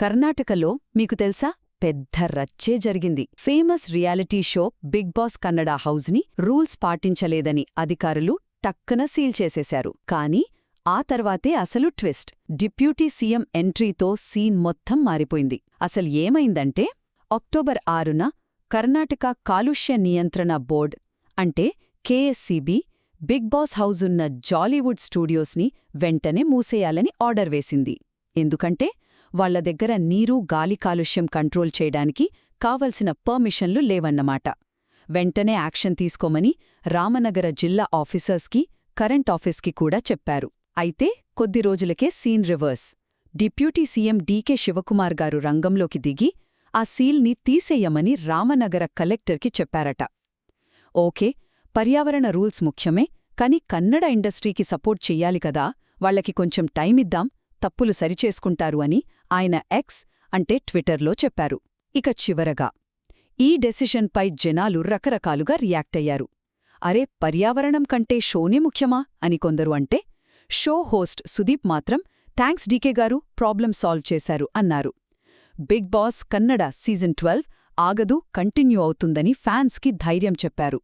కర్ణాటకలో మీకు తెలుసా పెద్ద రచ్చే జరిగింది. Famous reality show Big Boss Kannada హౌస్ని రూల్స్ పాటించలేదని అధికారులు టక్కన సీల్ చేసేశారు. కానీ ఆ తర్వాతే అసలు ట్విస్ట్. డిప్యూటీ సీఎం ఎంట్రీతో సీన్ మొత్తం మారిపోయింది. అసలు ఏమైందంటే అక్టోబర్ 6న కర్ణాటక కాలుష్య నియంత్రణ బోర్డ్ అంటే కేఎస్సీబీ బిగ్ బాస్ హౌజున్న జాలీవుడ్ స్టూడియోస్ని వెంటనే మూసేయాలని ఆర్డర్ వేసింది. ఎందుకంటే వాళ్ల దగ్గర నీరు గాలి కాలుష్యం కంట్రోల్ చేయడానికి కావలసిన పర్మిషన్లు లేవన్నమాట. వెంటనే యాక్షన్ తీసుకోమని రామనగర జిల్లా ఆఫీసర్స్కి కరెంట్ ఆఫీస్కి కూడా చెప్పారు. అయితే కొద్ది రోజులకే scene reverse. Deputy CM DK Shivakumar గారు రంగంలోకి దిగి ఆ సీల్ని తీసేయమని రామనగర కలెక్టర్కి చెప్పారట. ఓకే, పర్యావరణ రూల్స్ ముఖ్యమే, కాని కన్నడ ఇండస్ట్రీకి సపోర్ట్ చెయ్యాలి కదా, వాళ్లకి కొంచెం టైమిద్దాం, తప్పులు సరిచేసుకుంటారు అని ఆయన ఎక్స్ అంటే ట్విట్టర్లో చెప్పారు. ఇక చివరగా ఈ డెసిషన్పై జనాలు రకరకాలుగా రియాక్టయ్యారు. అరే, పర్యావరణం కంటే షోనే ముఖ్యమా అని కొందరు అంటే, షో హోస్ట్ సుదీప్ మాత్రం థ్యాంక్స్ డీకే గారు, ప్రాబ్లం సాల్వ్ చేశారు అన్నారు. బిగ్ బాస్ కన్నడ సీజన్ 12 ఆగదు, కంటిన్యూ అవుతుందని ఫ్యాన్స్కి ధైర్యం చెప్పారు.